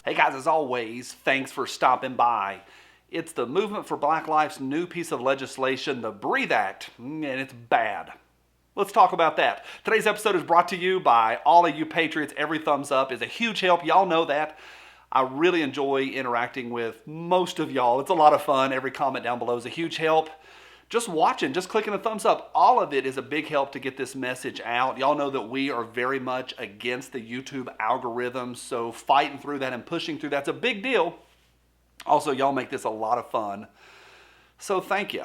Hey guys, as always, thanks for stopping by. It's the Movement for Black Life's new piece of legislation, the Breathe Act, and it's bad. Let's talk about that. Today's episode is brought to you by all of you patriots. Every thumbs up is a huge help. Y'all know that. I really enjoy interacting with most of y'all. It's a lot of fun. Every comment down below is a huge help. Just watching, just clicking a thumbs up, all of it is a big help to get this message out. Y'all know that we are very much against the YouTube algorithms, so fighting through that and pushing through that's a big deal. Also, y'all make this a lot of fun, so thank you.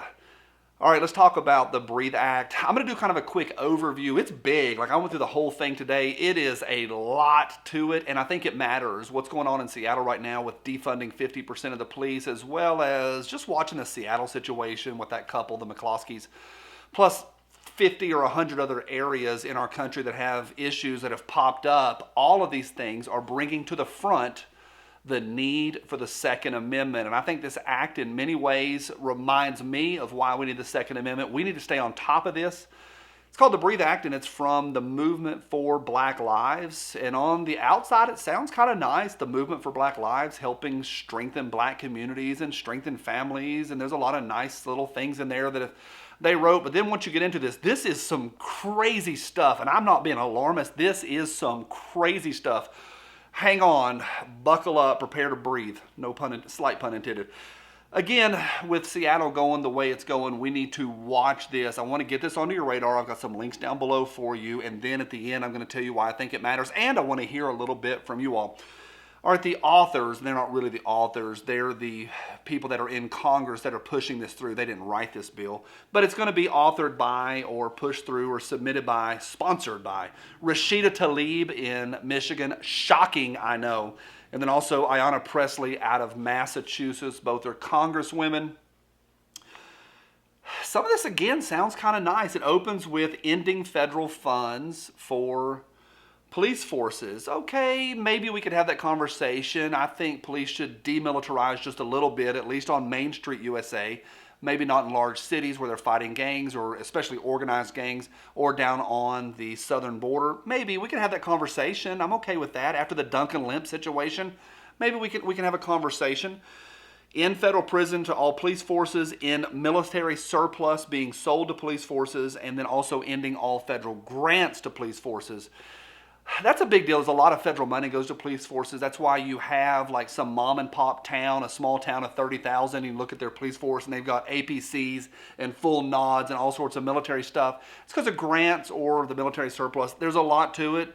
All right, let's talk about the Breathe Act. I'm going to do kind of a quick overview. It's big. Like, I went through the whole thing today. It is a lot to it, and I think it matters. What's going on in Seattle right now with defunding 50% of the police, as well as just watching the Seattle situation with that couple, the McCloskeys, plus 50 or 100 other areas in our country that have issues that have popped up. All of these things are bringing to the front the need for the Second Amendment. And I think this act in many ways reminds me of why we need the Second Amendment. We need to stay on top of this. It's called the Breathe Act, and it's from the Movement for Black Lives. And on the outside, it sounds kind of nice. The Movement for Black Lives helping strengthen black communities and strengthen families. And there's a lot of nice little things in there that they wrote. But then once you get into this is some crazy stuff. And I'm not being alarmist. This is some crazy stuff. Hang on, buckle up, prepare to breathe. No pun, slight pun intended. Again, with Seattle going the way it's going, we need to watch this. I want to get this onto your radar. I've got some links down below for you. And then at the end, I'm going to tell you why I think it matters. And I want to hear a little bit from you all. All right, the authors, they're not really the authors. They're the people that are in Congress that are pushing this through. They didn't write this bill. But it's going to be authored by or pushed through or submitted by, sponsored by Rashida Tlaib in Michigan. Shocking, I know. And then also Ayanna Pressley out of Massachusetts. Both are congresswomen. Some of this, again, sounds kind of nice. It opens with ending federal funds for police forces. Okay, maybe we could have that conversation. I think police should demilitarize just a little bit, at least on Main Street, USA. Maybe not in large cities where they're fighting gangs, or especially organized gangs, or down on the southern border. Maybe we can have that conversation. I'm okay with that. After the Duncan Limp situation, maybe we can have a conversation. In federal prison to all police forces, in military surplus being sold to police forces, and then also ending all federal grants to police forces. That's a big deal. There's a lot of federal money goes to police forces. That's why you have like some mom and pop town, a small town of 30,000. You look at their police force and they've got APCs and full nods and all sorts of military stuff. It's because of grants or the military surplus. There's a lot to it.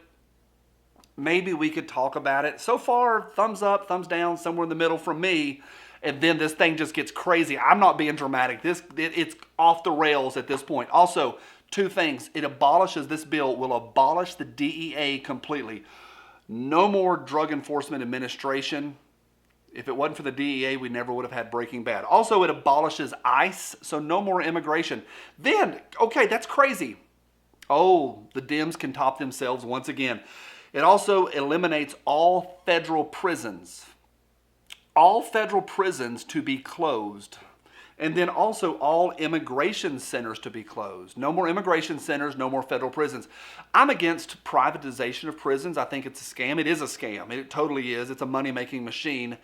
Maybe we could talk about it. So far, thumbs up, thumbs down, somewhere in the middle from me. And then this thing just gets crazy. I'm not being dramatic. It's off the rails at this point. Also, two things. This bill will abolish the DEA completely. No more Drug Enforcement Administration. If it wasn't for the DEA, we never would have had Breaking Bad. Also, it abolishes ICE, so no more immigration. Then, okay, that's crazy. Oh, the Dems can top themselves once again. It also eliminates all federal prisons. All federal prisons to be closed. And then also all immigration centers to be closed. No more immigration centers, no more federal prisons. I'm against privatization of prisons. I think it's a scam. It is a scam. It totally is. It's a money-making machine.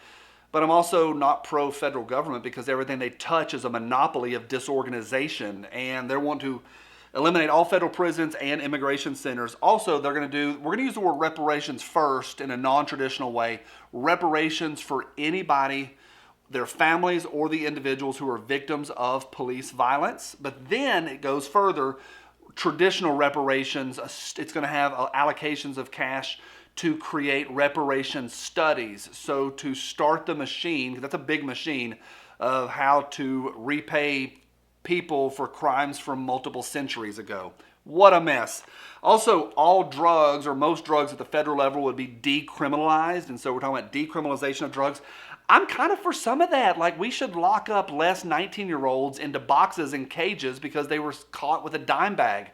But I'm also not pro-federal government because everything they touch is a monopoly of disorganization. And they want to eliminate all federal prisons and immigration centers. Also, we're going to use the word reparations first in a non-traditional way. Reparations for anybody, their families, or the individuals who are victims of police violence. But then it goes further. Traditional reparations, it's going to have allocations of cash to create reparation studies. So to start the machine, because that's a big machine, of how to repay people for crimes from multiple centuries ago. What a mess. Also, all drugs, or most drugs at the federal level, would be decriminalized. And so we're talking about decriminalization of drugs. I'm kind of for some of that. Like, we should lock up less 19-year-olds into boxes and cages because they were caught with a dime bag.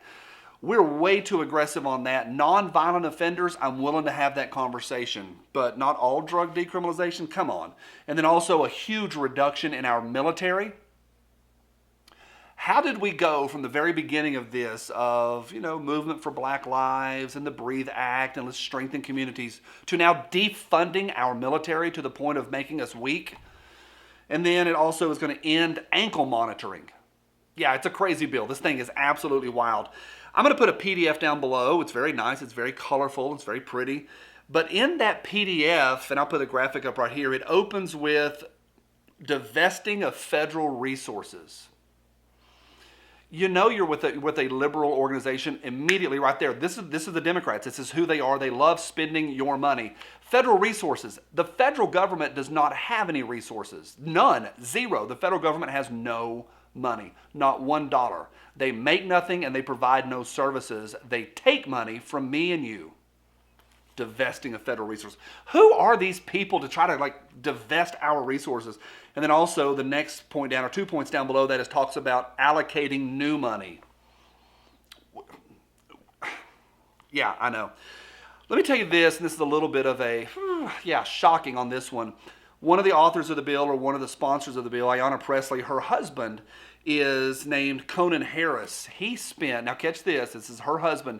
We're way too aggressive on that. Non-violent offenders, I'm willing to have that conversation. But not all drug decriminalization? Come on. And then also a huge reduction in our military. How did we go from the very beginning of this, of, movement for Black Lives and the Breathe Act and let's strengthen communities, to now defunding our military to the point of making us weak? And then it also is going to end ankle monitoring. Yeah, it's a crazy bill. This thing is absolutely wild. I'm going to put a PDF down below. It's very nice. It's very colorful. It's very pretty. But in that PDF, and I'll put a graphic up right here, it opens with divesting of federal resources. You're with a liberal organization immediately right there. This is the Democrats. This is who they are. They love spending your money. Federal resources. The federal government does not have any resources. None. Zero. The federal government has no money. Not $1. They make nothing and they provide no services. They take money from me and you. Divesting of federal resources. Who are these people to try to divest our resources? And then also the next point down, or 2 points down below that, is talks about allocating new money. Yeah, I know. Let me tell you this, and this is a little bit of a, shocking on this one. One of the authors of the bill, or one of the sponsors of the bill, Ayanna Pressley, her husband is named Conan Harris. He spent, now catch this is her husband,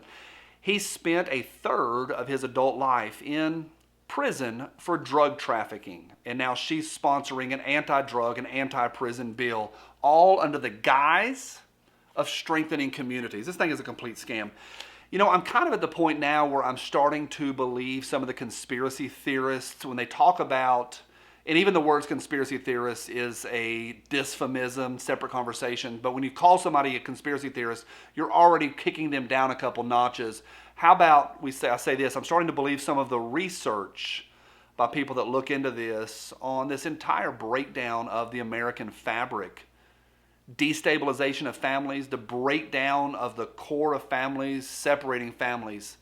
he spent a third of his adult life in prison for drug trafficking. And now she's sponsoring an anti-drug and anti-prison bill, all under the guise of strengthening communities. This thing is a complete scam. I'm kind of at the point now where I'm starting to believe some of the conspiracy theorists when they talk about, and even the words conspiracy theorist is a dysphemism, separate conversation. But when you call somebody a conspiracy theorist, you're already kicking them down a couple notches. How about I say this, I'm starting to believe some of the research by people that look into this on this entire breakdown of the American fabric. Destabilization of families, the breakdown of the core of families, separating families.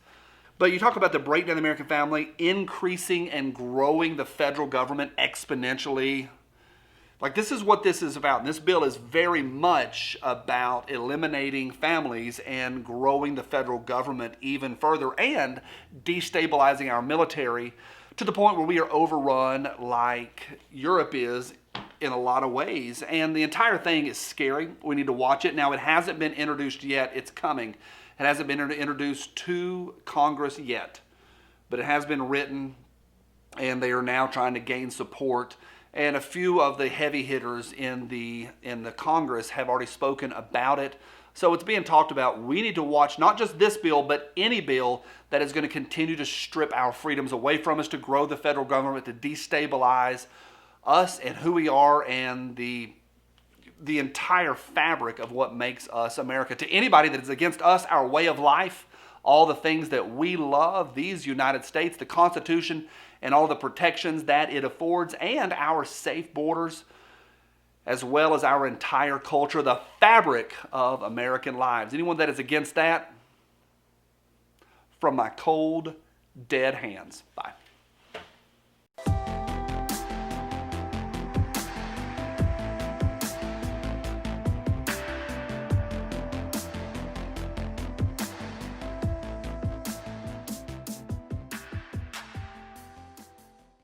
But you talk about the breakdown of the American family, increasing and growing the federal government exponentially. This is what this is about. And this bill is very much about eliminating families and growing the federal government even further and destabilizing our military to the point where we are overrun like Europe is in a lot of ways. And the entire thing is scary. We need to watch it. Now, it hasn't been introduced yet. It's coming. It hasn't been introduced to Congress yet, but it has been written, and they are now trying to gain support. And a few of the heavy hitters in the Congress have already spoken about it. So it's being talked about. We need to watch not just this bill, but any bill that is going to continue to strip our freedoms away from us, to grow the federal government, to destabilize us and who we are and the entire fabric of what makes us America. To anybody that is against us, our way of life, all the things that we love, these United States, the Constitution, and all the protections that it affords, and our safe borders, as well as our entire culture, the fabric of American lives. Anyone that is against that, from my cold, dead hands. Bye.